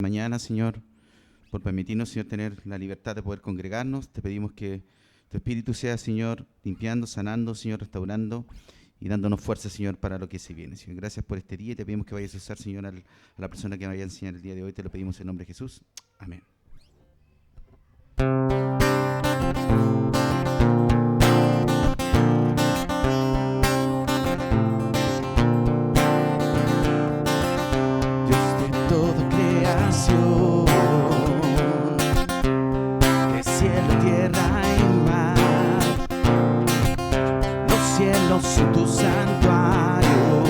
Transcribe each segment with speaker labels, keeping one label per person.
Speaker 1: mañana, Señor, por permitirnos, Señor, tener la libertad de poder congregarnos. Te pedimos que tu Espíritu sea, Señor, limpiando, sanando, Señor, restaurando y dándonos fuerza, Señor, para lo que se viene. Señor, gracias por este día y te pedimos que vayas a usar, Señor, a la persona que vaya a enseñar el día de hoy. Te lo pedimos en nombre de Jesús. Amén.
Speaker 2: Dios de toda creación, de cielo, tierra y mar, los cielos son tu santuario,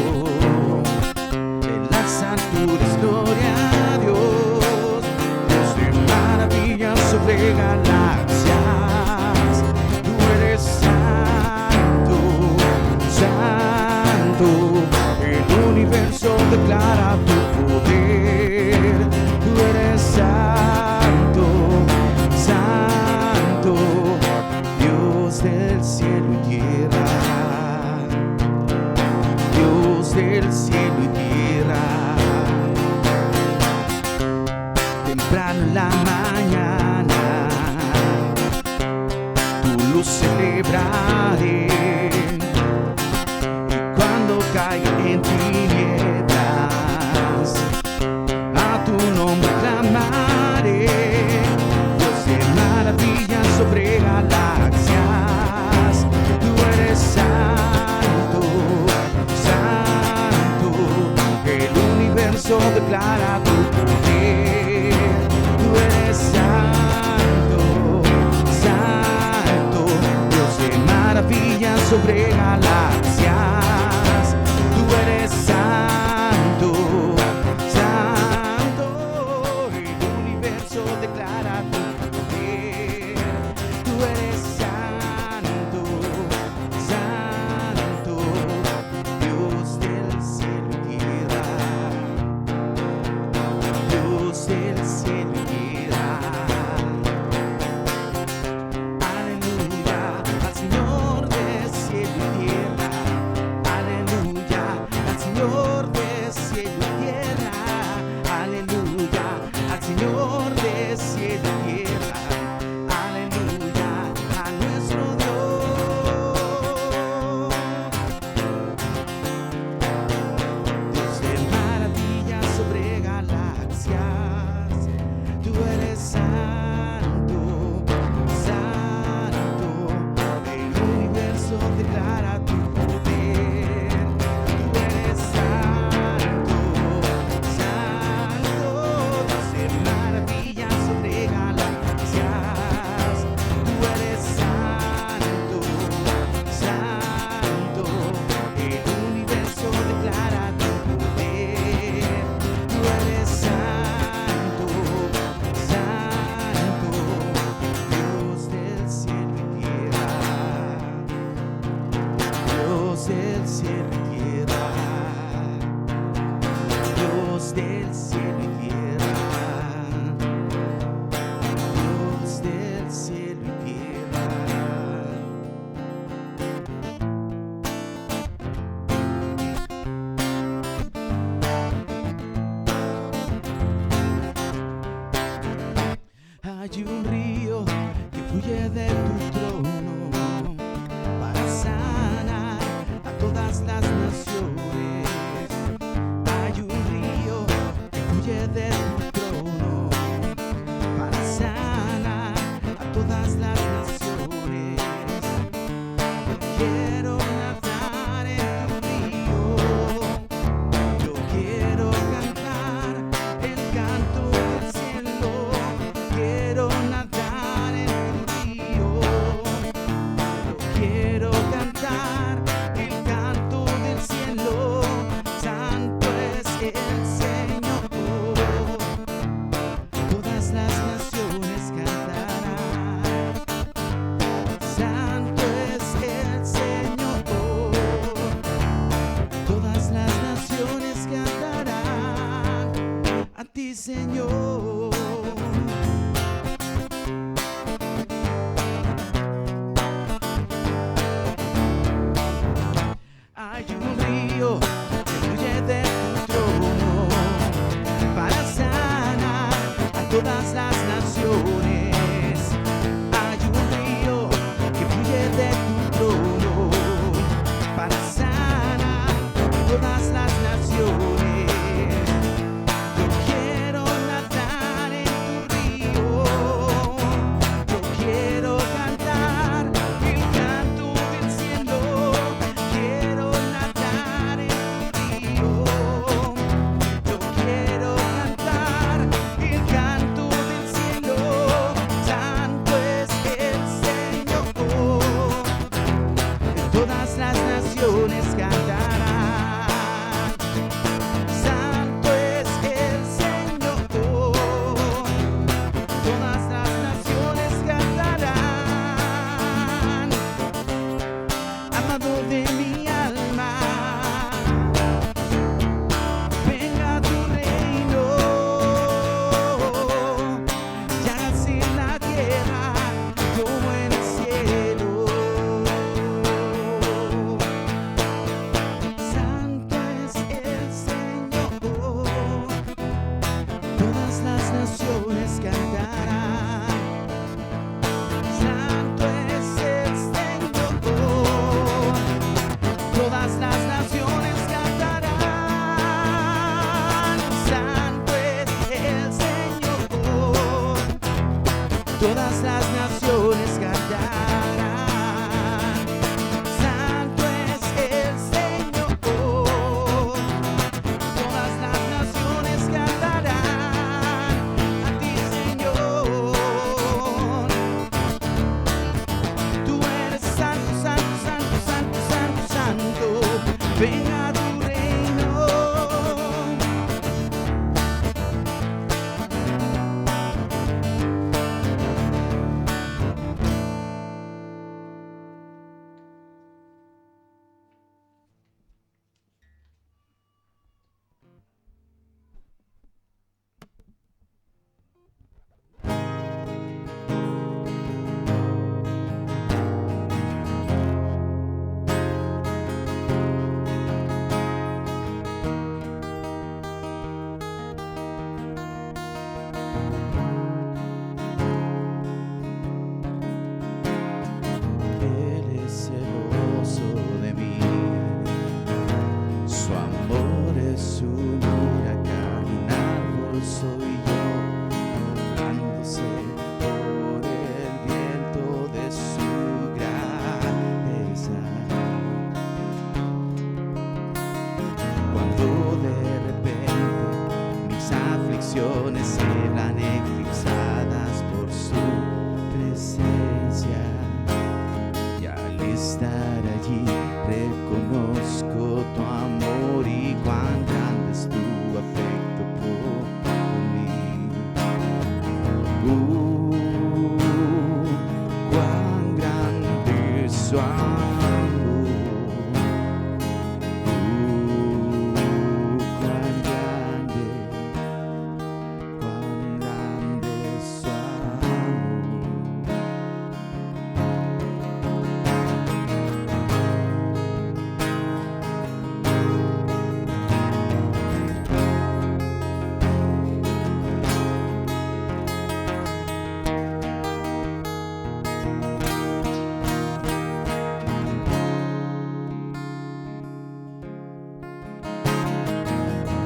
Speaker 2: en las alturas gloria a Dios, Dios de maravillas sobre galaxias, tú eres santo, santo, el universo declara tu poder, tú eres santo, santo, Dios del cielo y tierra, Dios del cielo y tierra. Temprano en la mañana, tu luz celebraré, y cuando caiga en tinieblas, a tu nombre clamaré. Dios de maravillas sobre galaxias, tú eres santo, santo, el universo declara tu poder, tú eres santo, santo, Dios de maravillas sobre galaxias, tú eres santo, santo, el universo declara tu poder, tú eres santo, santo, Dios del cielo y tierra, Dios del cielo y tierra. Aleluya, al Señor del cielo y tierra. Aleluya, al Señor del cielo y tierra. Aleluya, al Señor del cielo y tierra. Aleluya, a nuestro Dios. Dios de maravillas sobre galaxias, tú eres santo, santo, el universo declara tu poder, tú eres santo, santo, Dios de maravillas sobre galaxias, tú eres santo, santo, el universo declara tu poder, tú eres santo, santo, Dios del cielo y tierra, Dios del cielo y tierra, Dios del cielo y tierra, Dios del cielo y tierra. Hay un río que fluye de tu trono para sanar a todas las naciones. Hay un río que fluye de tu trono para sanar a todas las naciones. Quiero nadar en tu río, yo quiero cantar el canto del cielo, quiero nadar en tu río, yo quiero cantar el canto del cielo, santo es el Señor, todas las naciones cantarán, santo es el Señor, todas las naciones cantarán a ti, Señor. Hay un río que fluye de tu trono para sanar todas las naciones. Hay un río que fluye de tu trono para sanar todas las naciones. Yo quiero nadar en tu río, yo quiero cantar el canto del cielo, quiero nadar en tu río, yo quiero cantar el canto del cielo. Santo es el Señor, todas las naciones cantarán. Santo es el Señor, todas las naciones cantarán. Amado de mi alma, venga tu reino, y hágase en la tierra como en el cielo. Santo es el Señor, todas las naciones cantarán. Santo es el Señor, todas las naciones cantarán. Santo es el Señor, todas las naciones cantarán. Santo es el Señor, todas las naciones cantarán a ti, Señor. Tú eres santo, santo, santo, santo, santo, santo. Venga tu reino. Él es celoso de mí, su amor es un huracán, un árbol soy yo, doblándose por el viento de su grandeza. Cuando de repente mis aflicciones se van eclipsadas por su presencia, y al estar allí reconozco tu amor y cuán grande es tu afecto por mí. Cuán grande es su amor. Cuán grande es su amor.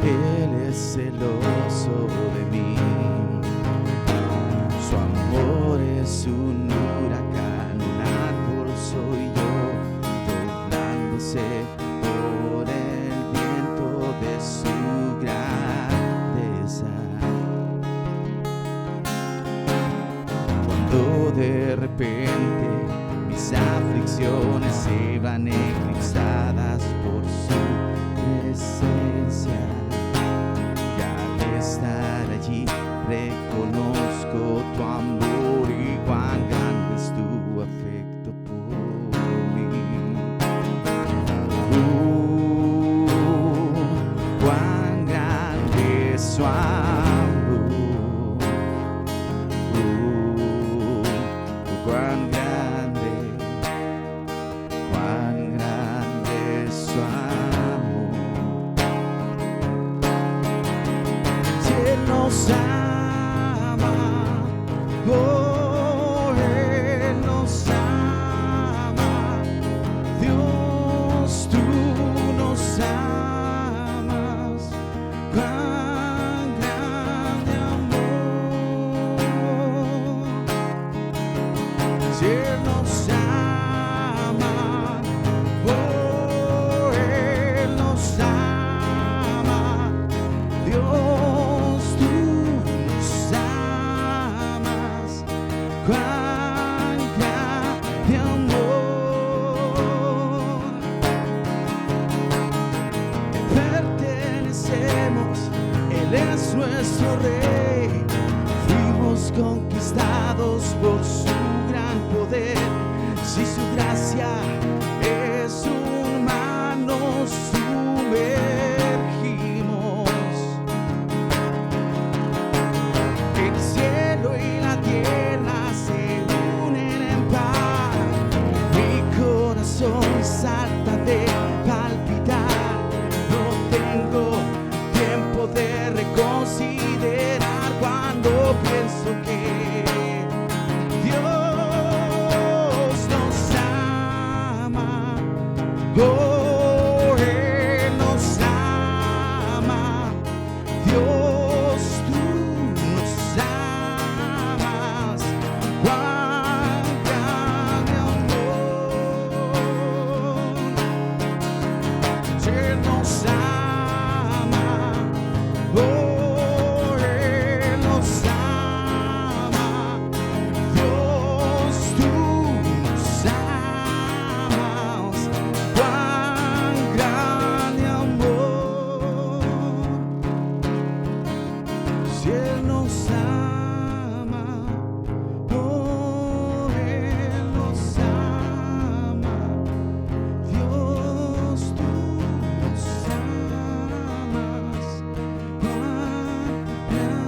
Speaker 2: Él es celoso de mí, su amor es un huracán, un árbol soy yo, doblándose por el viento de su grandeza. Cuando de repente mis aflicciones se van eclipsadas por su presencia, y al estar allí reconozco tu amor y cuán grande es tu afecto por mí. Cuán grande es su amor. Cuán grande es su amor. Si Él nos ama, Oh, Él nos ama, Dios, tú nos amas, cuán grande amor. Si Él nos ama, oh, Él nos ama, Dios, tú nos amas, cuán grande amor. Pertenecemos, Él es nuestro Rey, fuimos conquistados por su gran poder. Si su gracia es un mar, nos sumergimos. El cielo y la tierra se unen en paz. Mi corazón salta de palpitar. No tengo tiempo de reconsiderar cuando pienso que Dios nos ama. Oh, Él nos ama, Dios, tú nos amas, cuán grande amor. Si Él nos ama, oh, Él nos ama, Dios, tú nos amas, cuán grande amor. Si Él nos ama, oh, Él nos ama, Dios, tú nos amas, cuán grande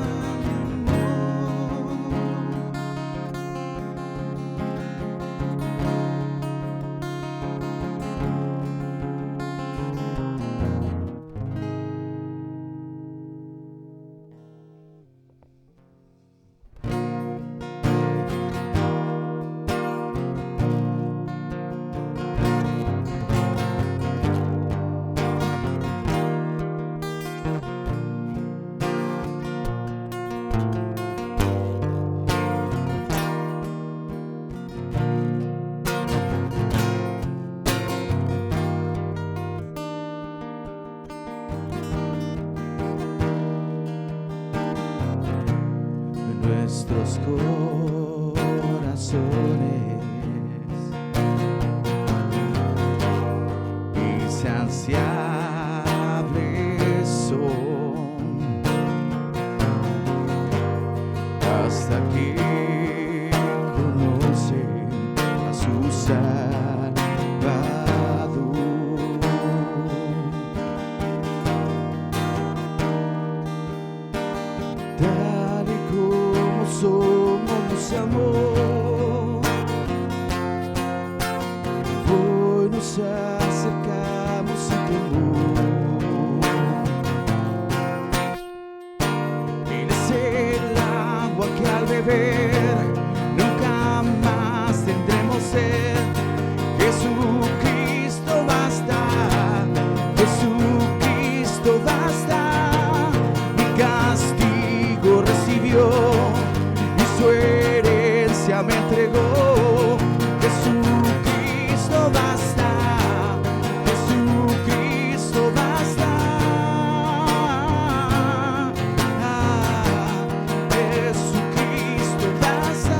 Speaker 2: nuestros corazones insaciables son hasta que conocen a su Salvador. Tal y como somos nos amó, hoy nos acercamos sin temor. Él es el agua que al beber nunca más tendremos sed. Jesucristo basta, Jesucristo basta. Mi castigo recibió y su herencia me entregó. Jesucristo basta, Jesucristo basta. Jesucristo basta.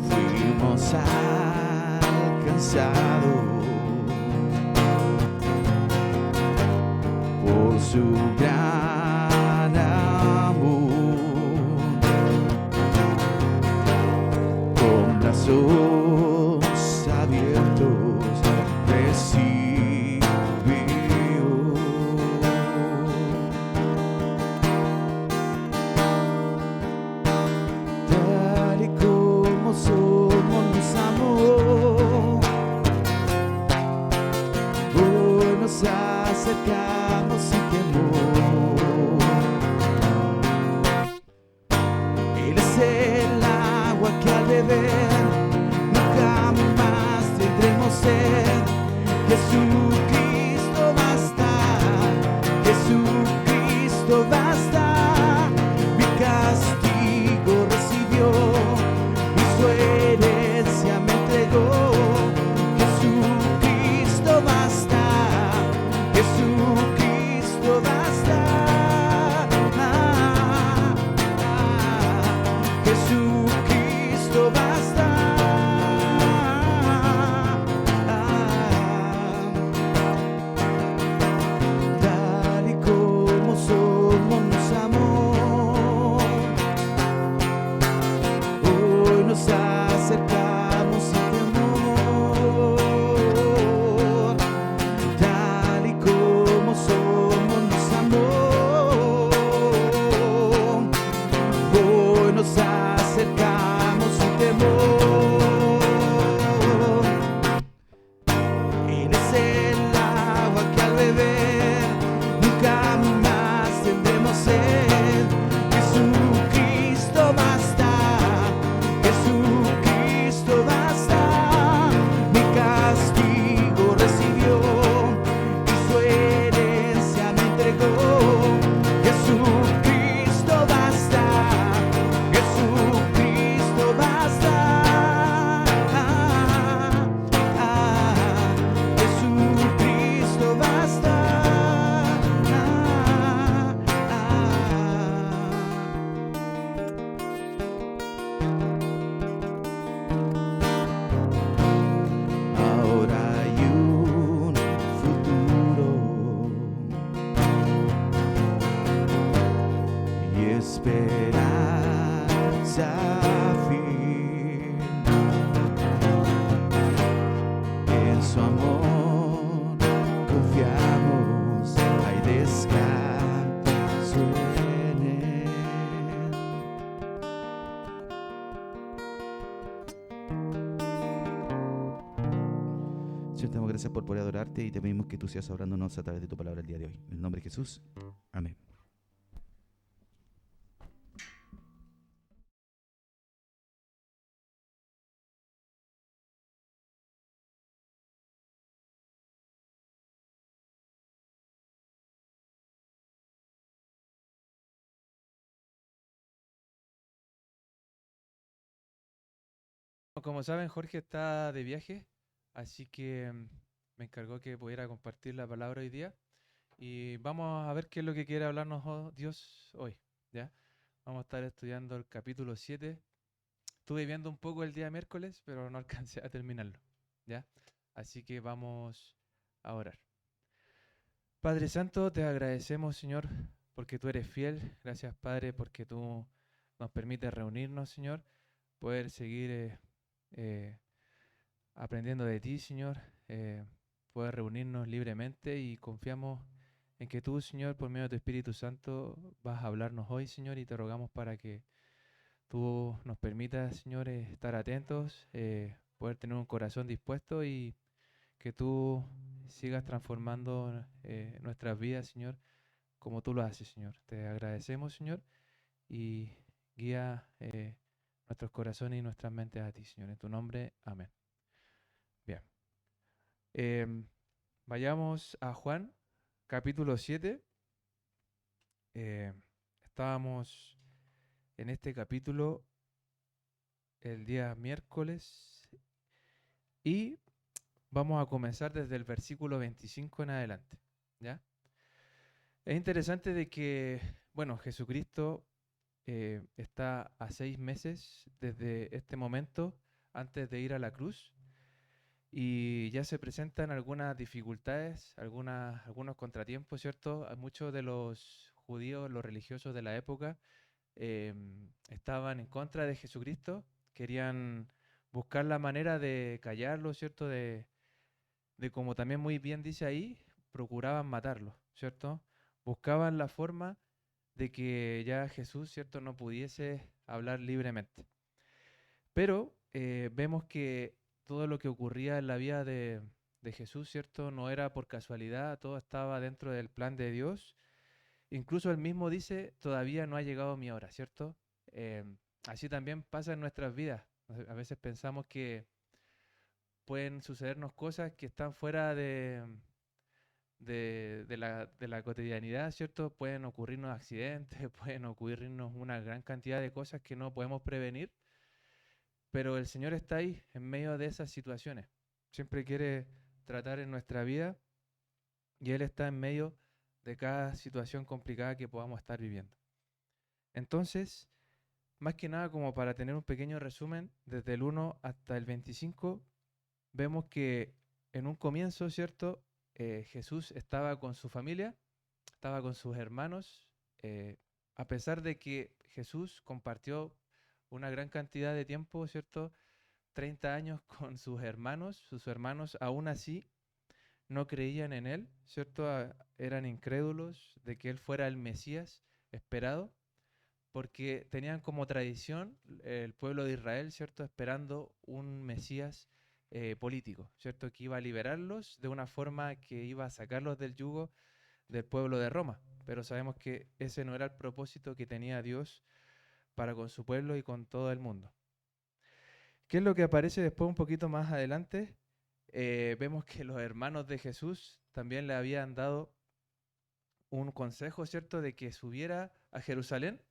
Speaker 2: Fuimos alcanzados por su gran amor, con brazos abiertos recibió. Tal y como somos nos amó, hoy nos hace acercamos sin temor. Él es el agua que al beber nunca más tendremos sed. Jesucristo basta, Jesucristo basta. Mi castigo recibió y su herencia me entregó. Jesucristo basta, Jesucristo basta. Jesucristo basta. Tal y como somos nos amó. Hoy nos acercamos sin temor. Tal y como somos nos amó. Hoy nos acercamos sin temor. Él es el agua que al beber nunca más tendremos sed. Jesucristo basta, Jesucristo basta. Mi castigo recibió y su herencia me entregó. Jesucristo basta, Jesucristo basta. Jesucristo basta. Ahora hay un futuro y esperanza firme. En su amor confiamos, hay descanso en él.
Speaker 1: Señor, te damos gracias por poder adorarte y te pedimos que tú seas hablándonos a través de tu palabra el día de hoy. En el nombre de Jesús. Amén.
Speaker 3: Como saben, Jorge está de viaje, así que me encargó que pudiera compartir la palabra hoy día. Y vamos a ver qué es lo que quiere hablarnos Dios hoy, ¿ya? Vamos a estar estudiando el capítulo 7. Estuve viendo un poco el día miércoles, pero no alcancé a terminarlo, ¿ya? Así que vamos a orar. Padre Santo, te agradecemos, Señor, porque tú eres fiel. Gracias, Padre, porque tú nos permites reunirnos, Señor, poder seguir aprendiendo de ti, Señor, poder reunirnos libremente y confiamos en que tú, Señor, por medio de tu Espíritu Santo, vas a hablarnos hoy, Señor, y te rogamos para que tú nos permitas, Señor, estar atentos, poder tener un corazón dispuesto y que tú sigas transformando nuestras vidas, Señor, como tú lo haces, Señor. Te agradecemos, Señor, y guía nuestros corazones y nuestras mentes a ti, Señor. En tu nombre, amén. Bien. Vayamos a Juan, capítulo 7. Estábamos en este capítulo el día miércoles y vamos a comenzar desde el versículo 25 en adelante, ¿ya? Es interesante de que, bueno, Jesucristo está a 6 meses desde este momento antes de ir a la cruz y ya se presentan algunas dificultades, algunos contratiempos, ¿cierto? Muchos de los judíos, los religiosos de la época, estaban en contra de Jesucristo, querían buscar la manera de callarlo, ¿cierto? De como también muy bien dice ahí, procuraban matarlo, ¿cierto? Buscaban la forma de que ya Jesús, ¿cierto?, no pudiese hablar libremente. Pero vemos que todo lo que ocurría en la vida de de Jesús, ¿cierto? No era por casualidad, todo estaba dentro del plan de Dios. Incluso él mismo dice, todavía no ha llegado mi hora, ¿cierto? Así también pasa en nuestras vidas. A veces pensamos que pueden sucedernos cosas que están fuera de la cotidianidad, ¿cierto? Pueden ocurrirnos accidentes, pueden ocurrirnos una gran cantidad de cosas que no podemos prevenir, pero el Señor está ahí en medio de esas situaciones. Siempre quiere tratar en nuestra vida y Él está en medio de cada situación complicada que podamos estar viviendo. Entonces, más que nada como para tener un pequeño resumen, desde el 1 hasta el 25, vemos que en un comienzo, ¿cierto? Jesús estaba con su familia, estaba con sus hermanos, a pesar de que Jesús compartió una gran cantidad de tiempo, ¿cierto? 30 años con sus hermanos aún así no creían en él, ¿cierto? Eran incrédulos de que él fuera el Mesías esperado, porque tenían como tradición el pueblo de Israel, ¿cierto? Esperando un Mesías político, ¿cierto? Que iba a liberarlos de una forma que iba a sacarlos del yugo del pueblo de Roma. Pero sabemos que ese no era el propósito que tenía Dios para con su pueblo y con todo el mundo. ¿Qué es lo que aparece después un poquito más adelante? Vemos que los hermanos de Jesús también le habían dado un consejo, ¿cierto? De que subiera a Jerusalén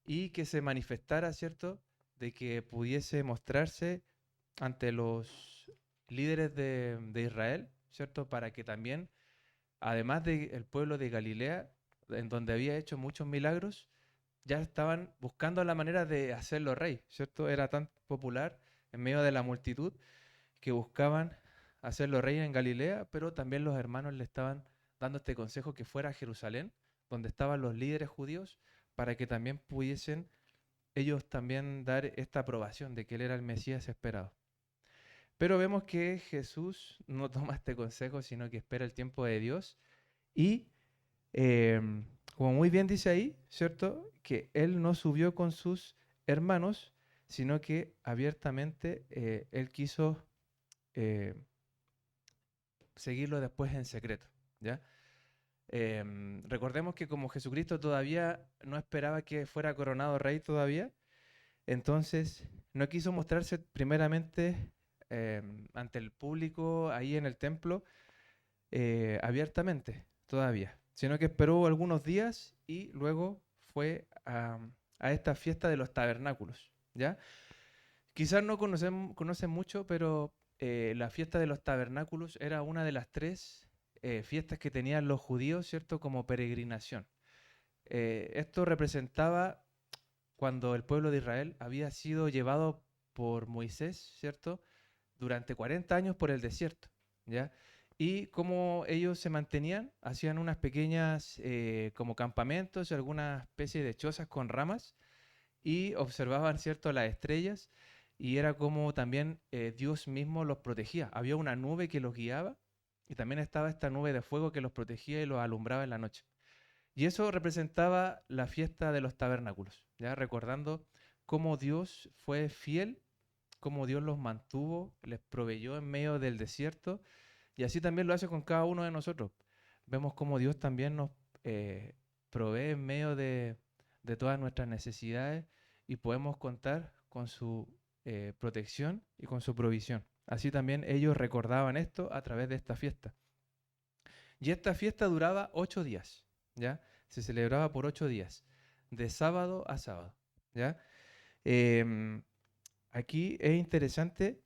Speaker 3: y que se manifestara, ¿cierto? De que pudiese mostrarse ante los líderes de Israel, ¿cierto? Para que también, además del pueblo de Galilea, en donde había hecho muchos milagros, ya estaban buscando la manera de hacerlo rey, ¿cierto? Era tan popular en medio de la multitud que buscaban hacerlo rey en Galilea, pero también los hermanos le estaban dando este consejo que fuera a Jerusalén, donde estaban los líderes judíos, para que también pudiesen ellos también dar esta aprobación de que él era el Mesías esperado. Pero vemos que Jesús no toma este consejo, sino que espera el tiempo de Dios y, como muy bien dice ahí, ¿cierto? Que él no subió con sus hermanos, sino que abiertamente él quiso seguirlo después en secreto, ¿ya? Recordemos que como Jesucristo todavía no esperaba que fuera coronado rey todavía, entonces no quiso mostrarse primeramente ante el público ahí en el templo abiertamente todavía, sino que esperó algunos días y luego fue a esta fiesta de los tabernáculos, ¿ya? Quizás no conocen mucho, pero la fiesta de los tabernáculos era una de las tres fiestas que tenían los judíos, ¿cierto? Como peregrinación. Esto representaba cuando el pueblo de Israel había sido llevado por Moisés, ¿cierto? Durante 40 años por el desierto, ¿ya? Y cómo ellos se mantenían, hacían unas pequeñas como campamentos, alguna especie de chozas con ramas y observaban, ¿cierto?, las estrellas y era como también Dios mismo los protegía. Había una nube que los guiaba y también estaba esta nube de fuego que los protegía y los alumbraba en la noche. Y eso representaba la fiesta de los tabernáculos, ¿ya? Recordando cómo Dios fue fiel, cómo Dios los mantuvo, les proveyó en medio del desierto, y así también lo hace con cada uno de nosotros. Vemos cómo Dios también nos provee en medio de todas nuestras necesidades y podemos contar con su protección y con su provisión. Así también ellos recordaban esto a través de esta fiesta. Y esta fiesta duraba 8 días, ¿ya? Se celebraba por 8 días, de sábado a sábado, ¿ya? Aquí es interesante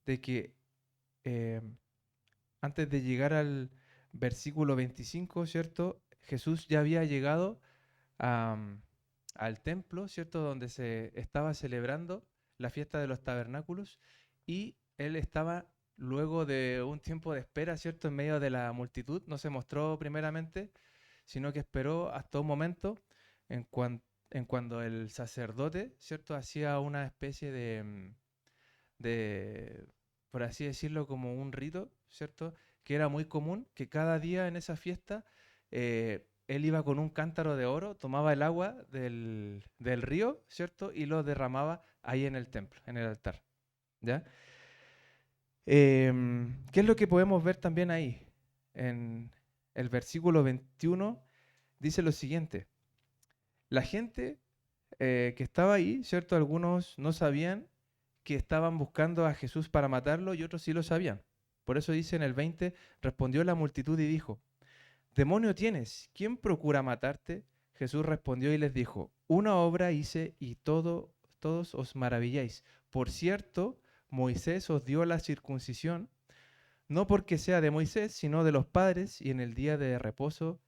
Speaker 3: de que antes de llegar al versículo 25, ¿cierto? Jesús ya había llegado al templo, ¿cierto? Donde se estaba celebrando la fiesta de los tabernáculos y él estaba luego de un tiempo de espera, ¿cierto? En medio de la multitud, no se mostró primeramente, sino que esperó hasta un momento en cuando el sacerdote, ¿cierto? Hacía una especie de, por así decirlo, como un rito, ¿cierto? Que era muy común, que cada día en esa fiesta él iba con un cántaro de oro, tomaba el agua del río, ¿cierto? Y lo derramaba ahí en el templo, en el altar, ¿ya? ¿Qué es lo que podemos ver también ahí? En el versículo 21 dice lo siguiente. La gente que estaba ahí, ¿cierto? Algunos no sabían que estaban buscando a Jesús para matarlo y otros sí lo sabían. Por eso dice en el 20, respondió la multitud y dijo, demonio tienes, ¿quién procura matarte? Jesús respondió y les dijo, una obra hice y todos os maravilláis. Por cierto, Moisés os dio la circuncisión, no porque sea de Moisés, sino de los padres, y en el día de reposo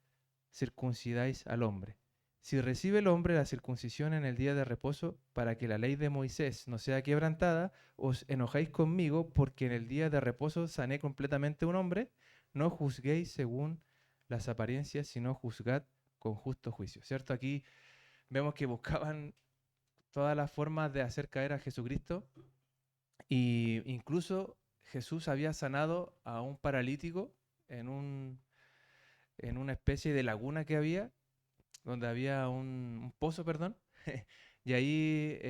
Speaker 3: circuncidáis al hombre. Si recibe el hombre la circuncisión en el día de reposo, para que la ley de Moisés no sea quebrantada, os enojáis conmigo, porque en el día de reposo sané completamente un hombre. No juzguéis según las apariencias, sino juzgad con justo juicio. ¿Cierto? Aquí vemos que buscaban todas las formas de hacer caer a Jesucristo, y incluso Jesús había sanado a un paralítico en una especie de laguna que había, donde había un pozo, perdón, y ahí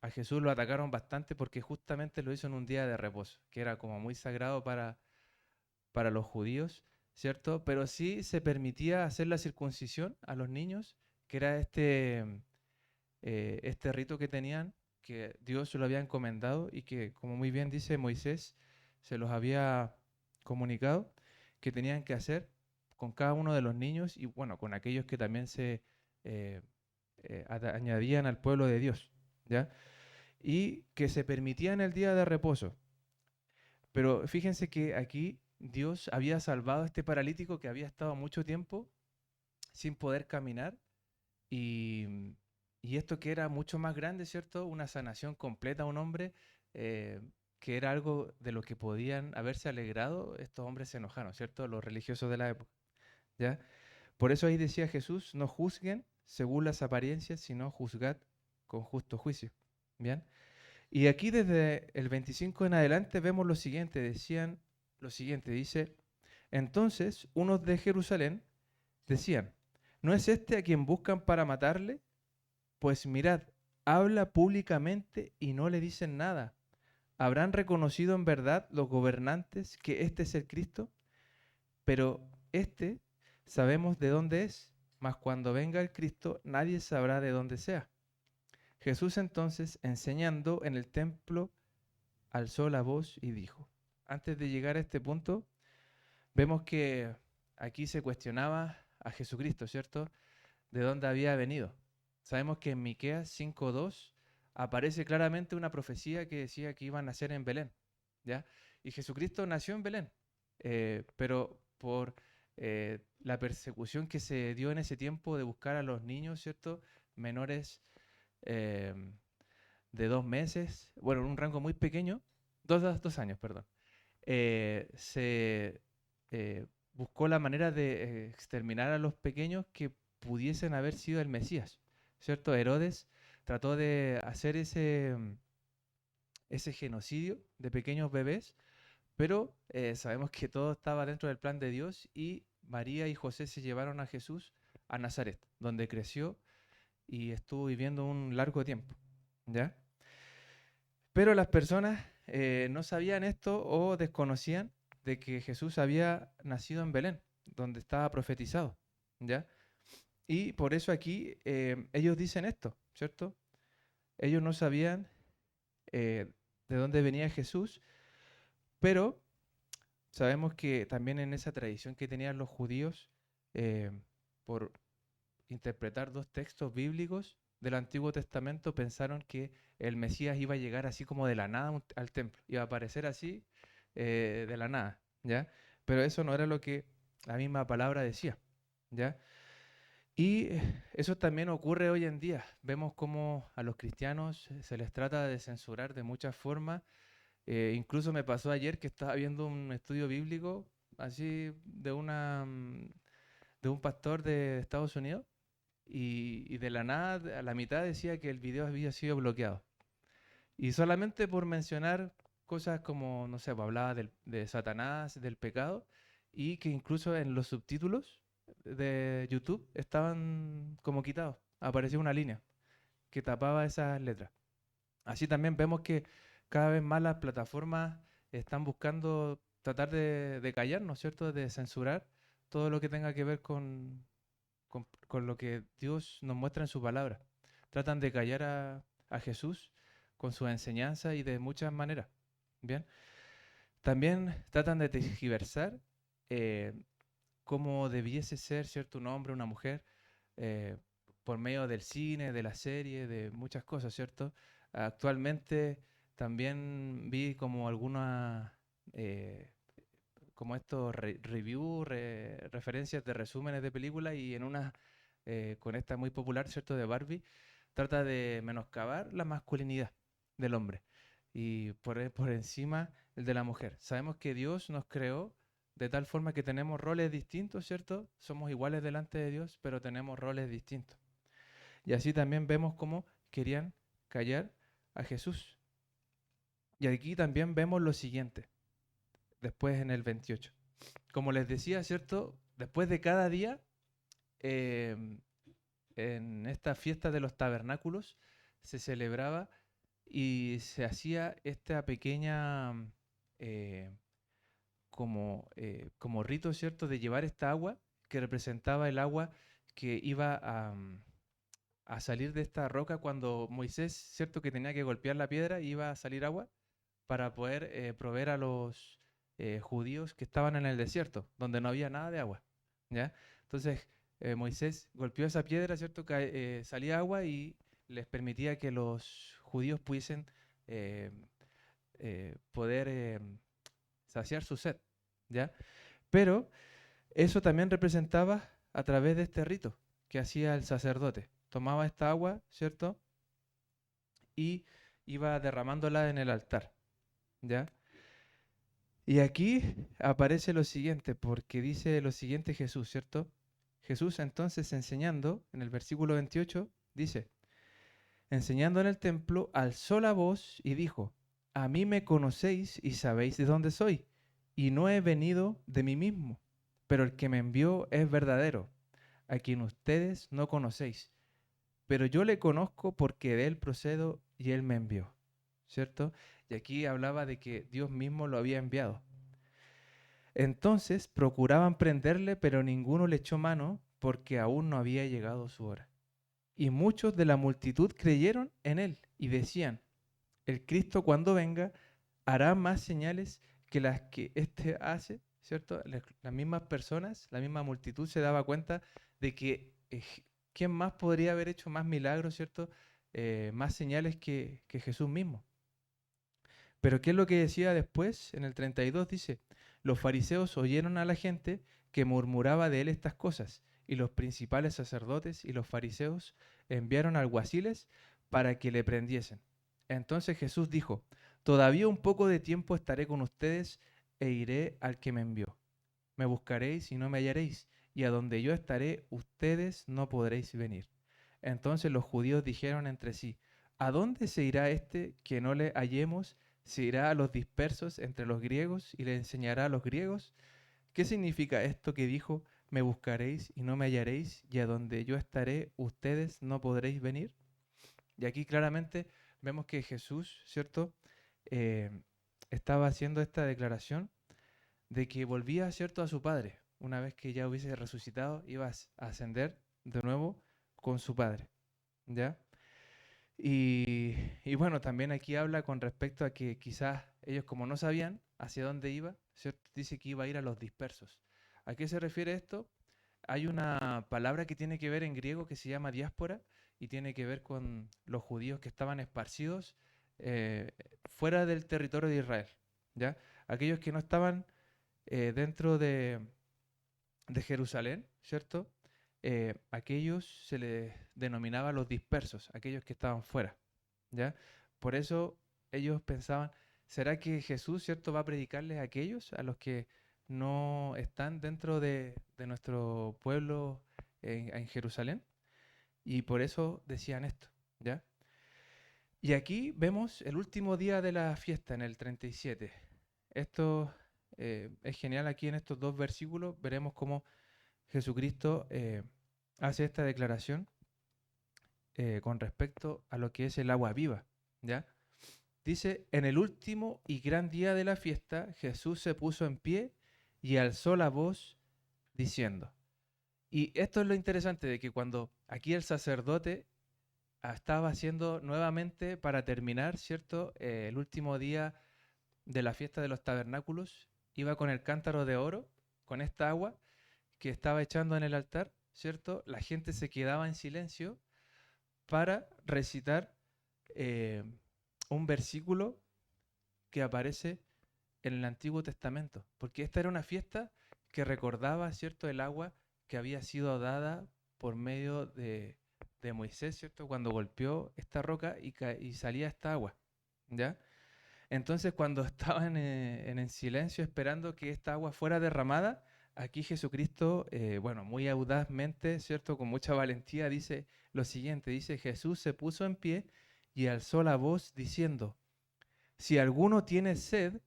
Speaker 3: a Jesús lo atacaron bastante porque justamente lo hizo en un día de reposo, que era como muy sagrado para los judíos, ¿cierto? Pero sí se permitía hacer la circuncisión a los niños, que era este rito que tenían, que Dios se lo había encomendado y que, como muy bien dice Moisés, se los había comunicado que tenían que hacer con cada uno de los niños y, bueno, con aquellos que también se eh, añadían al pueblo de Dios, ¿ya? Y que se permitían el día de reposo. Pero fíjense que aquí Dios había salvado a este paralítico que había estado mucho tiempo sin poder caminar y, y esto que era mucho más grande, ¿cierto? Una sanación completa a un hombre, eh, que era algo de lo que podían haberse alegrado, estos hombres se enojaron, ¿cierto? Los religiosos de la época, ¿ya? Por eso ahí decía Jesús, no juzguen según las apariencias, sino juzgad con justo juicio, ¿bien? Y aquí desde el 25 en adelante vemos lo siguiente, decían lo siguiente, dice, entonces unos de Jerusalén decían, ¿no es este a quien buscan para matarle? Pues mirad, habla públicamente y no le dicen nada. ¿Habrán reconocido en verdad los gobernantes que este es el Cristo? Pero este sabemos de dónde es, mas cuando venga el Cristo nadie sabrá de dónde sea. Jesús entonces, enseñando en el templo, alzó la voz y dijo, antes de llegar a este punto, vemos que aquí se cuestionaba a Jesucristo, ¿cierto? De dónde había venido. Sabemos que en Miqueas 5:2 aparece claramente una profecía que decía que iba a nacer en Belén, ¿ya? Y Jesucristo nació en Belén, pero por la persecución que se dio en ese tiempo de buscar a los niños, ¿cierto? Menores eh, de 2 meses, bueno, en un rango muy pequeño, 2 años, perdón, se buscó la manera de exterminar a los pequeños que pudiesen haber sido el Mesías, ¿cierto? Herodes trató de hacer ese genocidio de pequeños bebés, pero sabemos que todo estaba dentro del plan de Dios y María y José se llevaron a Jesús a Nazaret, donde creció y estuvo viviendo un largo tiempo, ¿ya? Pero las personas no sabían esto o desconocían de que Jesús había nacido en Belén, donde estaba profetizado, ¿ya? Y por eso aquí ellos dicen esto, ¿cierto? Ellos no sabían de dónde venía Jesús, pero sabemos que también en esa tradición que tenían los judíos, eh, por interpretar dos textos bíblicos del Antiguo Testamento, pensaron que el Mesías iba a llegar así como de la nada al templo, iba a aparecer así de la nada, ¿ya? Pero eso no era lo que la misma palabra decía, ¿ya? Y eso también ocurre hoy en día. Vemos cómo a los cristianos se les trata de censurar de muchas formas. Incluso me pasó ayer que estaba viendo un estudio bíblico así de un pastor de Estados Unidos y de la nada, a la mitad decía que el video había sido bloqueado. Y solamente por mencionar cosas como, no sé, pues hablaba de Satanás, del pecado, y que incluso en los subtítulos de YouTube estaban como quitados. Aparecía una línea que tapaba esas letras. Así también vemos que cada vez más las plataformas están buscando tratar de callarnos, ¿cierto? De censurar todo lo que tenga que ver con lo que Dios nos muestra en su palabra. Tratan de callar a Jesús con su enseñanza y de muchas maneras. Bien. También tratan de tergiversar eh, cómo debiese ser, ¿cierto? Un hombre, una mujer, eh, por medio del cine, de la serie, de muchas cosas, ¿cierto? Actualmente también vi como algunas, eh, como estos reviews, referencias de resúmenes de películas y en una, con esta muy popular, ¿cierto? De Barbie, trata de menoscabar la masculinidad del hombre y por encima el de la mujer. Sabemos que Dios nos creó de tal forma que tenemos roles distintos, ¿cierto? Somos iguales delante de Dios, pero tenemos roles distintos. Y así también vemos cómo querían callar a Jesús. Y aquí también vemos lo siguiente, después en el 28. Como les decía, ¿cierto? Después de cada día, eh, en esta fiesta de los tabernáculos, se celebraba y se hacía esta pequeña eh, como rito, ¿cierto?, de llevar esta agua que representaba el agua que iba a salir de esta roca cuando Moisés, ¿cierto?, que tenía que golpear la piedra, iba a salir agua para poder proveer a los judíos que estaban en el desierto, donde no había nada de agua, ¿ya? Entonces Moisés golpeó esa piedra, ¿cierto?, salía agua y les permitía que los judíos pudiesen eh, poder saciar su sed, ¿ya? Pero eso también representaba a través de este rito que hacía el sacerdote. Tomaba esta agua, ¿cierto? Y iba derramándola en el altar, ¿ya? Y aquí aparece lo siguiente, porque dice lo siguiente Jesús, ¿cierto? Jesús entonces enseñando, en el versículo 28, dice, enseñando en el templo, alzó la voz y dijo, a mí me conocéis y sabéis de dónde soy, y no he venido de mí mismo, pero el que me envió es verdadero, a quien ustedes no conocéis, pero yo le conozco porque de él procedo y él me envió, ¿cierto? Y aquí hablaba de que Dios mismo lo había enviado. Entonces procuraban prenderle, pero ninguno le echó mano porque aún no había llegado su hora. Y muchos de la multitud creyeron en él y decían, el Cristo cuando venga hará más señales que las que éste hace, ¿cierto? Las mismas personas, la misma multitud se daba cuenta de que ¿quién más podría haber hecho más milagros, ¿cierto? Más señales que Jesús mismo. Pero ¿qué es lo que decía después? En el 32 dice, los fariseos oyeron a la gente que murmuraba de él estas cosas, y los principales sacerdotes y los fariseos enviaron alguaciles para que le prendiesen. Entonces Jesús dijo, todavía un poco de tiempo estaré con ustedes e iré al que me envió. Me buscaréis y no me hallaréis, y a donde yo estaré ustedes no podréis venir. Entonces los judíos dijeron entre sí, ¿a dónde se irá este que no le hallemos? ¿Se irá a los dispersos entre los griegos y le enseñará a los griegos? ¿Qué significa esto que dijo, me buscaréis y no me hallaréis, y a donde yo estaré ustedes no podréis venir? Y aquí claramente vemos que Jesús, ¿cierto? Eh, estaba haciendo esta declaración de que volvía, ¿cierto?, a su Padre. Una vez que ya hubiese resucitado, iba a ascender de nuevo con su Padre, ¿ya? Y bueno, también aquí habla con respecto a que quizás ellos como no sabían hacia dónde iba, ¿cierto? Dice que iba a ir a los dispersos. ¿A qué se refiere esto? Hay una palabra que tiene que ver en griego que se llama diáspora y tiene que ver con los judíos que estaban esparcidos fuera del territorio de Israel, ¿ya? Aquellos que no estaban dentro de Jerusalén, ¿cierto? Aquellos se les denominaba los dispersos, aquellos que estaban fuera, ¿ya? Por eso ellos pensaban, ¿será que Jesús, ¿cierto?, va a predicarles a aquellos, a los que no están dentro de nuestro pueblo en Jerusalén? Y por eso decían esto, ¿ya? Y aquí vemos el último día de la fiesta, en el 37. Esto es genial aquí en estos dos versículos, veremos cómo Jesucristo hace esta declaración con respecto a lo que es el agua viva, ¿ya? Dice, en el último y gran día de la fiesta, Jesús se puso en pie y alzó la voz diciendo. Y esto es lo interesante de que cuando aquí el sacerdote estaba haciendo nuevamente para terminar, ¿cierto? El último día de la fiesta de los tabernáculos, iba con el cántaro de oro, con esta agua que estaba echando en el altar, ¿cierto? La gente se quedaba en silencio para recitar eh, un versículo que aparece en el Antiguo Testamento, porque esta era una fiesta que recordaba, ¿cierto?, el agua que había sido dada por medio de Moisés, ¿cierto?, cuando golpeó esta roca y salía esta agua, ¿ya? Entonces, cuando estaban en silencio esperando que esta agua fuera derramada, aquí Jesucristo, bueno, muy audazmente, ¿cierto?, con mucha valentía, dice lo siguiente, dice, Jesús se puso en pie y alzó la voz diciendo, si alguno tiene sed,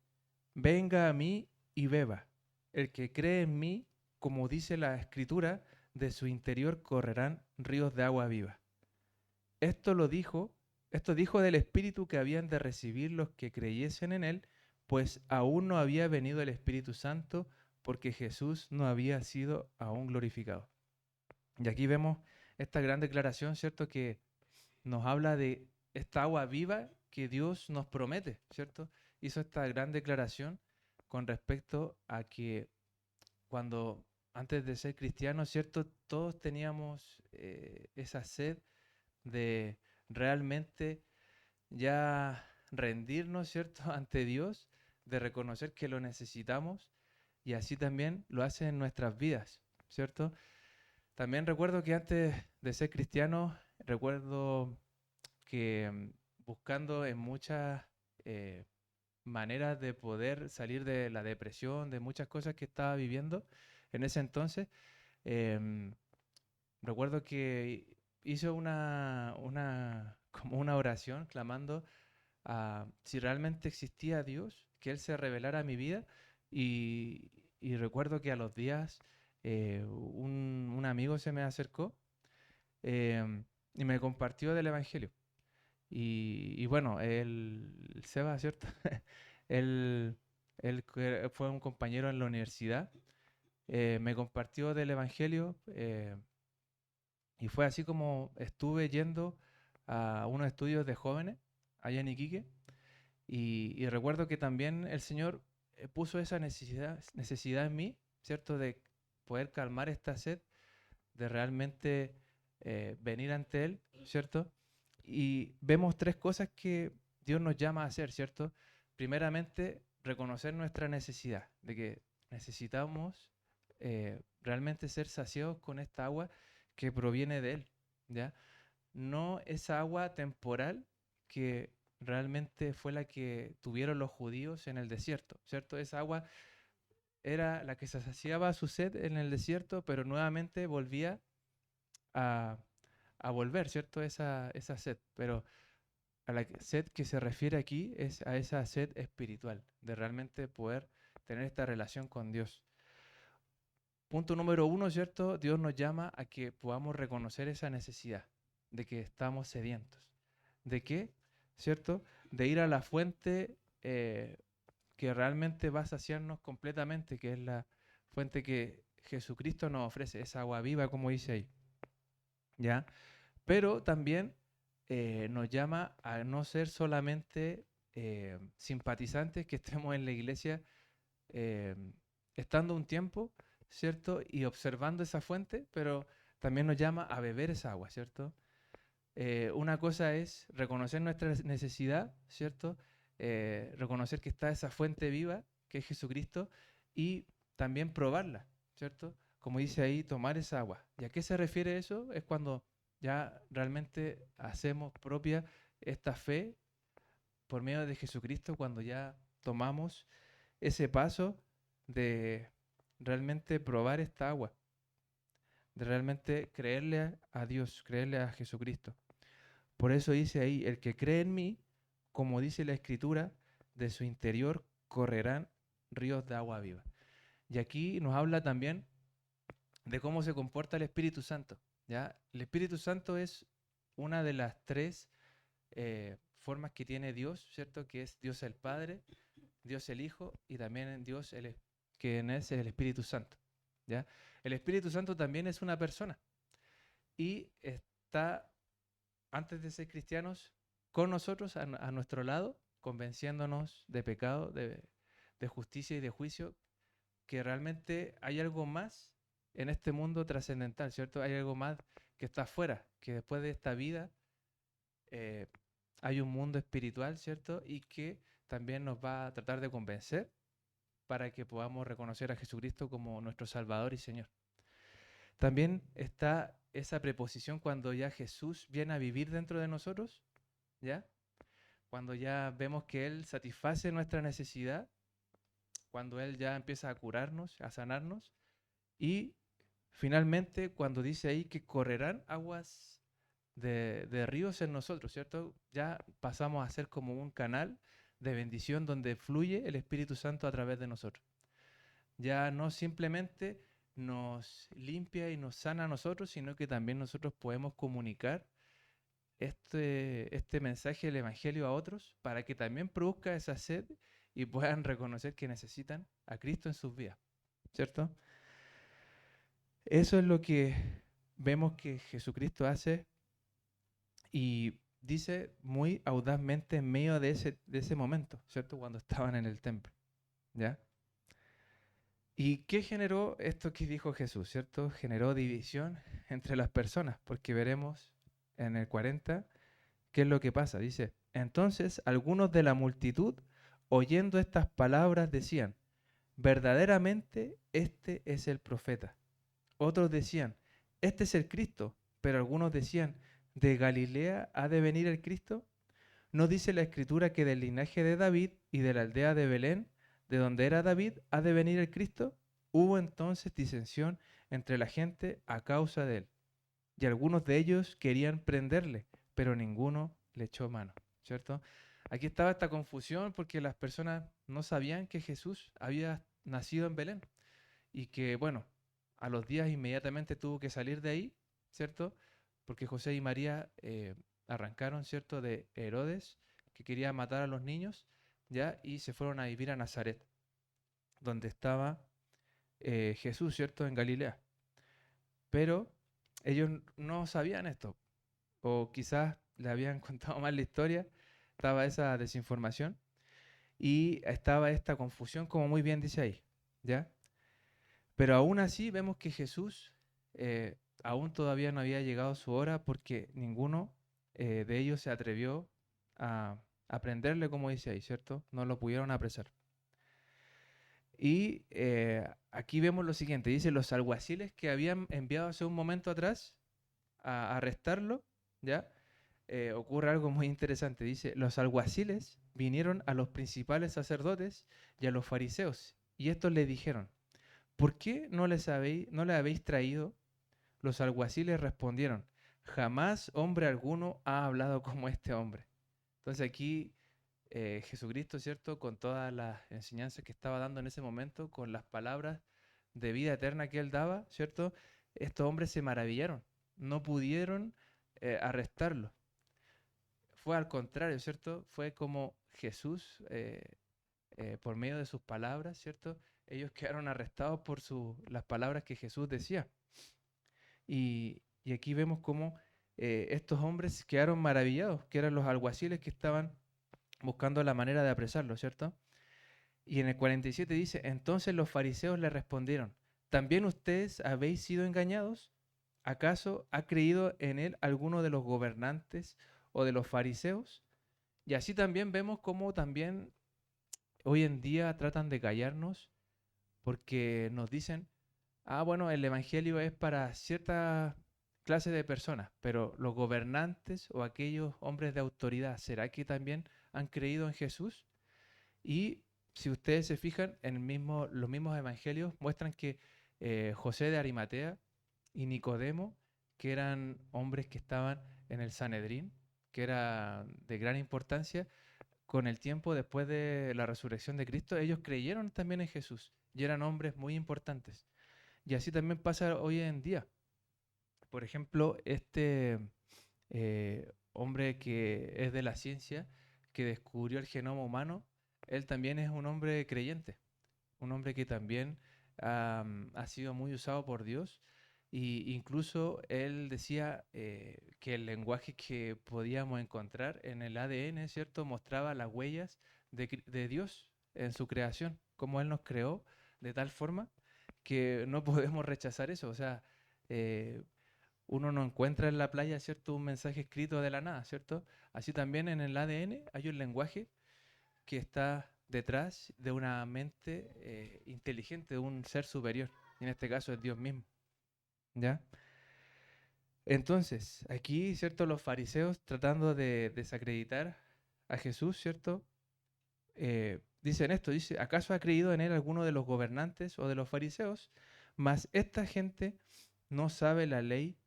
Speaker 3: venga a mí y beba. El que cree en mí, como dice la Escritura, de su interior correrán ríos de agua viva. Esto dijo del Espíritu que habían de recibir los que creyesen en él, pues aún no había venido el Espíritu Santo, porque Jesús no había sido aún glorificado. Y aquí vemos esta gran declaración, ¿cierto?, que nos habla de esta agua viva que Dios nos promete, ¿cierto? Hizo esta gran declaración con respecto a que cuando antes de ser cristianos, ¿cierto?, todos teníamos esa sed de realmente ya rendirnos, ¿cierto?, ante Dios, de reconocer que lo necesitamos y así también lo hace en nuestras vidas, ¿cierto? También recuerdo que antes de ser cristiano, recuerdo que buscando en muchas maneras de poder salir de la depresión, de muchas cosas que estaba viviendo en ese entonces, em, recuerdo que hice como una oración clamando a si realmente existía Dios, que Él se revelara a mi vida y recuerdo que a los días un amigo se me acercó y me compartió del Evangelio. Y bueno, el Seba, ¿cierto? él, él que fue un compañero en la universidad, me compartió del Evangelio y fue así como estuve yendo a unos estudios de jóvenes allá en Iquique y recuerdo que también el Señor puso esa necesidad en mí, ¿cierto? De poder calmar esta sed, de realmente venir ante Él, ¿cierto? Y vemos tres cosas que Dios nos llama a hacer, ¿cierto? Primeramente, reconocer nuestra necesidad, de que necesitamos realmente ser saciados con esta agua que proviene de Él, ¿ya? No esa agua temporal que realmente fue la que tuvieron los judíos en el desierto, ¿cierto? Esa agua era la que se saciaba su sed en el desierto, pero nuevamente volvía a, a volver, ¿cierto? Esa sed. Pero a la sed que se refiere aquí es a esa sed espiritual, de realmente poder tener esta relación con Dios. Punto número uno, ¿cierto? Dios nos llama a que podamos reconocer esa necesidad, de que estamos sedientos. ¿De qué? ¿Cierto? De ir a la fuente que realmente va a saciarnos completamente, que es la fuente que Jesucristo nos ofrece, esa agua viva, como dice ahí. ¿Ya? Pero también nos llama a no ser solamente simpatizantes que estemos en la iglesia eh, estando un tiempo, ¿cierto? Y observando esa fuente, pero también nos llama a beber esa agua, ¿cierto? Una cosa es reconocer nuestra necesidad, ¿cierto? Reconocer que está esa fuente viva, que es Jesucristo, y también probarla, ¿cierto? Como dice ahí, tomar esa agua. ¿Y a qué se refiere eso? Es cuando ya realmente hacemos propia esta fe por medio de Jesucristo, cuando ya tomamos ese paso de realmente probar esta agua, de realmente creerle a Dios, creerle a Jesucristo. Por eso dice ahí, el que cree en mí, como dice la Escritura, de su interior correrán ríos de agua viva. Y aquí nos habla también de cómo se comporta el Espíritu Santo, ¿ya? El Espíritu Santo es una de las tres formas que tiene Dios, ¿cierto? Que es Dios el Padre, Dios el Hijo y también Dios quien es el Espíritu Santo, ¿ya? El Espíritu Santo también es una persona y está, antes de ser cristianos, con nosotros, a nuestro lado, convenciéndonos de pecado, de justicia y de juicio, que realmente hay algo más en este mundo trascendental, ¿cierto? Hay algo más que está afuera, que después de esta vida eh, hay un mundo espiritual, ¿cierto? Y que también nos va a tratar de convencer para que podamos reconocer a Jesucristo como nuestro Salvador y Señor. También está esa preposición cuando ya Jesús viene a vivir dentro de nosotros, ¿ya? Cuando ya vemos que Él satisface nuestra necesidad, cuando Él ya empieza a curarnos, a sanarnos, y finalmente cuando dice ahí que correrán aguas de ríos en nosotros, ¿cierto? Ya pasamos a ser como un canal de bendición donde fluye el Espíritu Santo a través de nosotros. Ya no simplemente nos limpia y nos sana a nosotros, sino que también nosotros podemos comunicar este mensaje del Evangelio a otros para que también produzca esa sed y puedan reconocer que necesitan a Cristo en sus vidas, ¿cierto? Eso es lo que vemos que Jesucristo hace y dice muy audazmente en medio de ese momento, ¿cierto? Cuando estaban en el templo, ¿ya? ¿Y qué generó esto que dijo Jesús, ¿cierto? Generó división entre las personas, porque veremos en el 40 qué es lo que pasa. Dice, entonces algunos de la multitud, oyendo estas palabras, decían, verdaderamente este es el profeta. Otros decían, este es el Cristo, pero algunos decían, ¿de Galilea ha de venir el Cristo? ¿No dice la Escritura que del linaje de David y de la aldea de Belén, de donde era David, ha de venir el Cristo? Hubo entonces disensión entre la gente a causa de él. Y algunos de ellos querían prenderle, pero ninguno le echó mano, ¿cierto? Aquí estaba esta confusión porque las personas no sabían que Jesús había nacido en Belén y que, bueno, a los días inmediatamente tuvo que salir de ahí, ¿cierto? Porque José y María arrancaron, ¿cierto?, de Herodes, que quería matar a los niños, ¿ya? Y se fueron a vivir a Nazaret, donde estaba Jesús, ¿cierto?, en Galilea. Pero ellos no sabían esto, o quizás le habían contado mal la historia, estaba esa desinformación y estaba esta confusión, como muy bien dice ahí, ¿ya? Pero aún así vemos que Jesús aún todavía no había llegado su hora porque ninguno de ellos se atrevió a prenderle, como dice ahí, ¿cierto? No lo pudieron apresar. Y aquí vemos lo siguiente, dice, los alguaciles que habían enviado hace un momento atrás a arrestarlo, ¿ya? Ocurre algo muy interesante, dice, los alguaciles vinieron a los principales sacerdotes y a los fariseos, y estos le dijeron, ¿por qué no le habéis traído? Los alguaciles respondieron, jamás hombre alguno ha hablado como este hombre. Entonces aquí Jesucristo, ¿cierto? Con todas las enseñanzas que estaba dando en ese momento, con las palabras de vida eterna que él daba, ¿cierto? Estos hombres se maravillaron, no pudieron arrestarlo. Fue al contrario, ¿cierto? Fue como Jesús, por medio de sus palabras, ¿cierto? Ellos quedaron arrestados por las palabras que Jesús decía. Y aquí vemos cómo estos hombres quedaron maravillados, que eran los alguaciles que estaban buscando la manera de apresarlo, ¿cierto? Y en el 47 dice, entonces los fariseos le respondieron, ¿también ustedes habéis sido engañados? ¿Acaso ha creído en él alguno de los gobernantes o de los fariseos? Y así también vemos cómo también hoy en día tratan de callarnos porque nos dicen, bueno, el evangelio es para cierta clase de personas, pero los gobernantes o aquellos hombres de autoridad, ¿será que también han creído en Jesús? Y si ustedes se fijan, los mismos evangelios muestran que José de Arimatea y Nicodemo, que eran hombres que estaban en el Sanedrín, que era de gran importancia, con el tiempo, después de la resurrección de Cristo, ellos creyeron también en Jesús y eran hombres muy importantes. Y así también pasa hoy en día. Por ejemplo, hombre que es de la ciencia, que descubrió el genoma humano, él también es un hombre creyente, un hombre que también ha sido muy usado por Dios. Y incluso él decía que el lenguaje que podíamos encontrar en el ADN, ¿cierto?, mostraba las huellas de Dios en su creación, como Él nos creó de tal forma que no podemos rechazar eso. O sea, eh, uno no encuentra en la playa, ¿cierto?, un mensaje escrito de la nada, ¿cierto? Así también en el ADN hay un lenguaje que está detrás de una mente inteligente, de un ser superior. Y en este caso es Dios mismo, ¿ya? Entonces, aquí, ¿cierto? Los fariseos tratando de desacreditar a Jesús, ¿cierto? Dicen esto, dice, ¿acaso ha creído en él alguno de los gobernantes o de los fariseos? Mas esta gente no sabe la ley,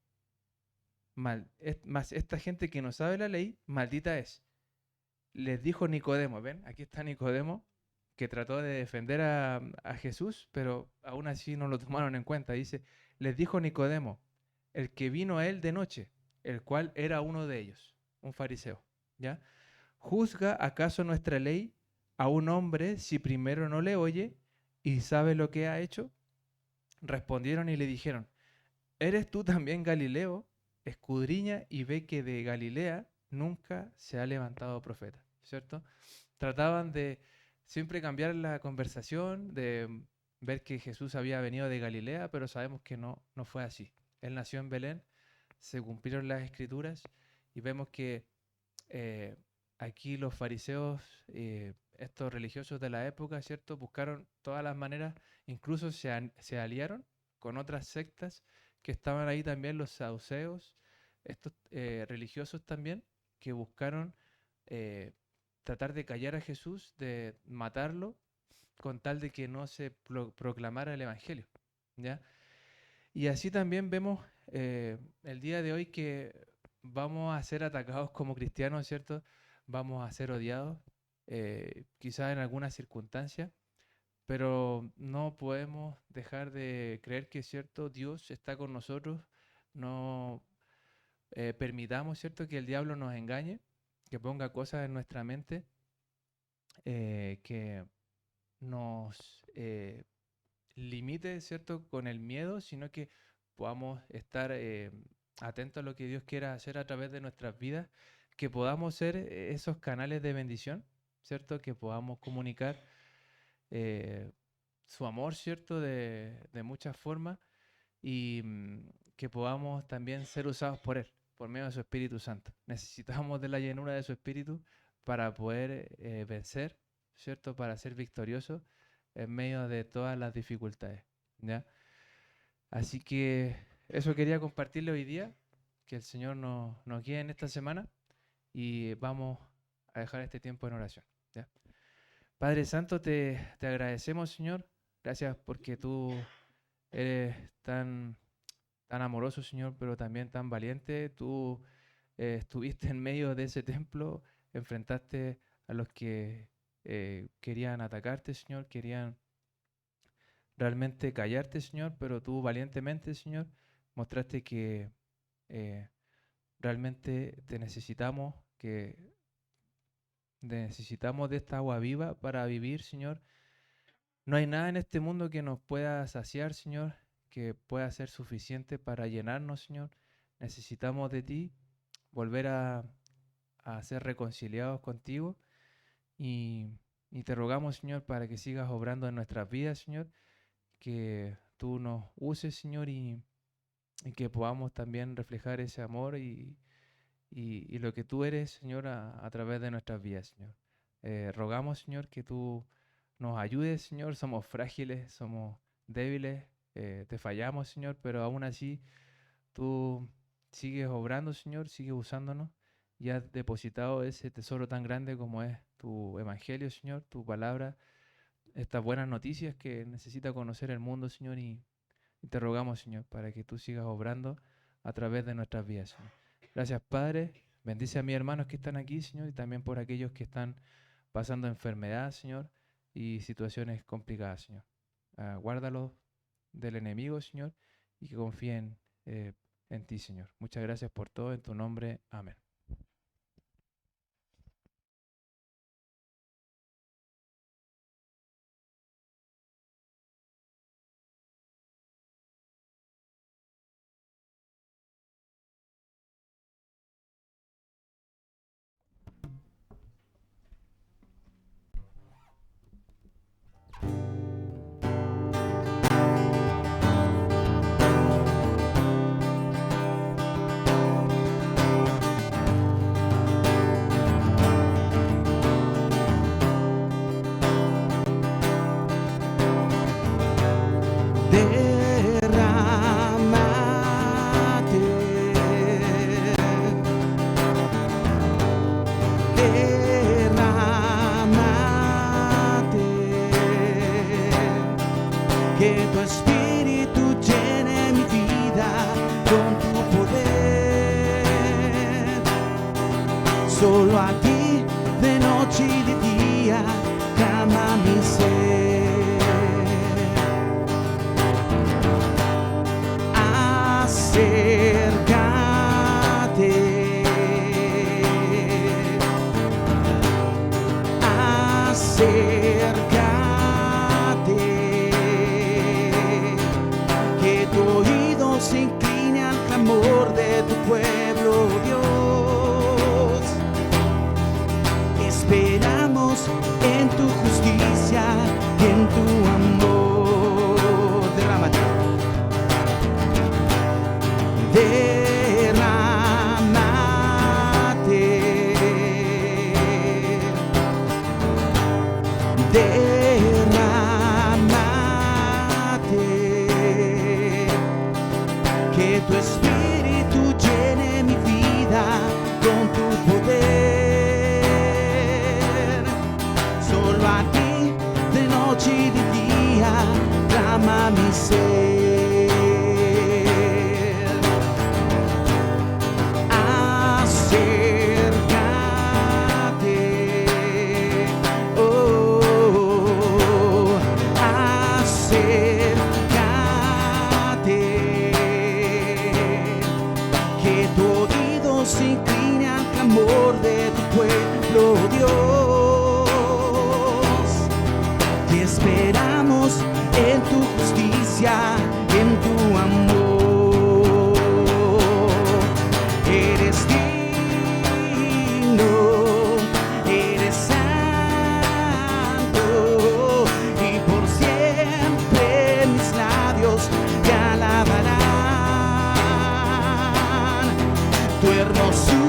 Speaker 3: mas esta gente que no sabe la ley, maldita es. Les dijo Nicodemo, ¿ven? Aquí está Nicodemo, que trató de defender a Jesús, pero aún así no lo tomaron en cuenta. Dice, les dijo Nicodemo, el que vino a él de noche, el cual era uno de ellos, un fariseo, ¿ya? ¿Juzga acaso nuestra ley a un hombre si primero no le oye y sabe lo que ha hecho? Respondieron y le dijeron, ¿eres tú también Galileo? Escudriña y ve que de Galilea nunca se ha levantado profeta, ¿cierto? Trataban de siempre cambiar la conversación, de ver que Jesús había venido de Galilea, pero sabemos que no fue así. Él nació en Belén, se cumplieron las escrituras y vemos que eh, aquí los fariseos, estos religiosos de la época, ¿cierto? Buscaron todas las maneras, incluso se aliaron con otras sectas que estaban ahí también, los saduceos, estos religiosos también, que buscaron eh, tratar de callar a Jesús, de matarlo, con tal de que no se proclamara el Evangelio, ¿ya? Y así también vemos el día de hoy que vamos a ser atacados como cristianos, ¿cierto? Vamos a ser odiados, quizás en algunas circunstancias, pero no podemos dejar de creer que, ¿cierto? Dios está con nosotros, no permitamos, ¿cierto?, que el diablo nos engañe, que ponga cosas en nuestra mente que nos limite, ¿cierto?, con el miedo, sino que podamos estar atentos a lo que Dios quiera hacer a través de nuestras vidas, que podamos ser esos canales de bendición, ¿cierto?, que podamos comunicar eh, su amor, ¿cierto?, de muchas formas y que podamos también ser usados por Él, por medio de su Espíritu Santo. Necesitamos de la llenura de su Espíritu para poder vencer, ¿cierto?, para ser victoriosos en medio de todas las dificultades, ¿ya? Así que eso quería compartirle hoy día, que el Señor nos guíe en esta semana y vamos a dejar este tiempo en oración, ¿ya? Padre Santo, te agradecemos, Señor. Gracias porque tú eres tan amoroso, Señor, pero también tan valiente. Tú estuviste en medio de ese templo, enfrentaste a los que querían atacarte, Señor, querían realmente callarte, Señor, pero tú valientemente, Señor, mostraste que eh, realmente te necesitamos, que necesitamos de esta agua viva para vivir, Señor. No hay nada en este mundo que nos pueda saciar, Señor, que pueda ser suficiente para llenarnos, Señor. Necesitamos de ti, volver a ser reconciliados contigo y, y te rogamos, Señor, para que sigas obrando en nuestras vidas, Señor, que tú nos uses, Señor, y que podamos también reflejar ese amor y lo que tú eres, Señor, a través de nuestras vidas, Señor. Rogamos, Señor, que tú nos ayudes, Señor. Somos frágiles, somos débiles, te fallamos, Señor, pero aún así tú sigues obrando, Señor, sigues usándonos y has depositado ese tesoro tan grande como es tu evangelio, Señor, tu palabra, estas buenas noticias que necesita conocer el mundo, Señor, y te rogamos, Señor, para que tú sigas obrando a través de nuestras vidas, Señor. Gracias, Padre. Bendice a mis hermanos que están aquí, Señor, y también por aquellos que están pasando enfermedad, Señor, y situaciones complicadas, Señor. Guárdalos del enemigo, Señor, y que confíen en ti, Señor. Muchas gracias por todo. En tu nombre. Amén.
Speaker 2: que tu espíritu llene mi vida con tu poder. Solo a ti, de noche y de día, clama mi ser. Acércate, acércate, que tu oído se incline al clamor de tu pueblo, Dios. Esperamos en tu justicia y en tu amor. Derrámate. Derrámate, que tu espíritu llene mi vida con tu poder. Solo a ti, de noche y de día, clama mi ser. Acércate, oh, acércate, que tu oído se incline al clamor de tu pueblo, Dios. Te esperamos en tu justicia, en tu amor. Eres digno, eres santo, y por siempre mis labios te alabarán. Tu hermosura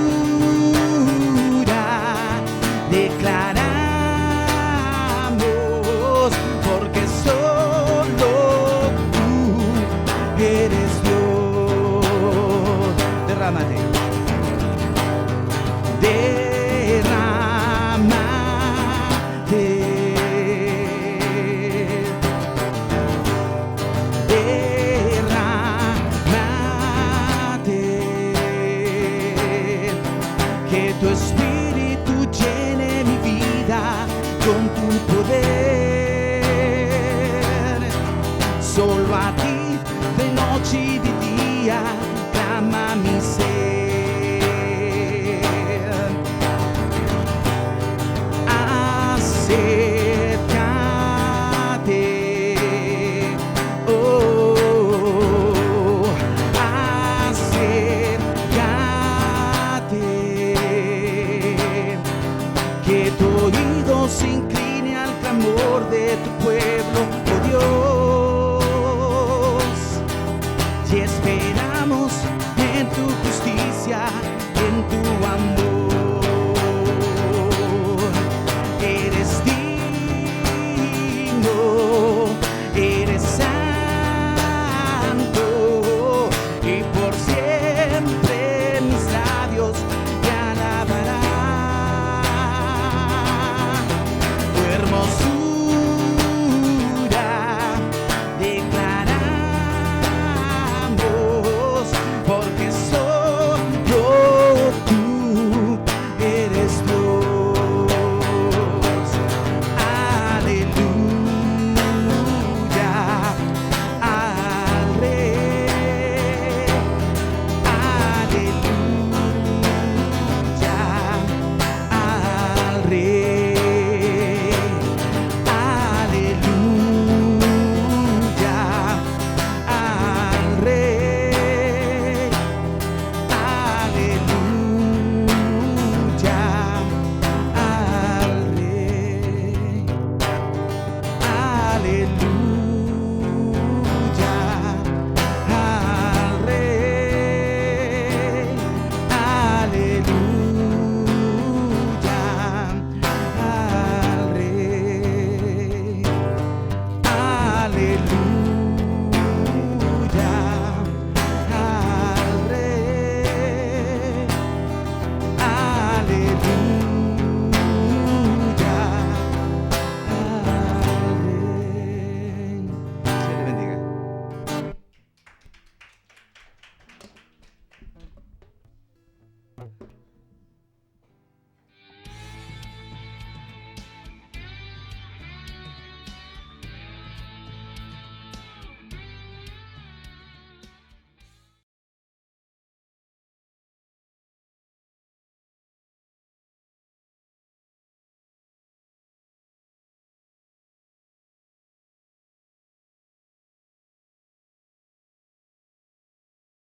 Speaker 2: declaramos, porque solo tú eres Dios. Derrámate. Derrámate. Derrámate, que tu espíritu llene mi vida con tu poder. Solo a ti, de noche y de día, clama mi ser.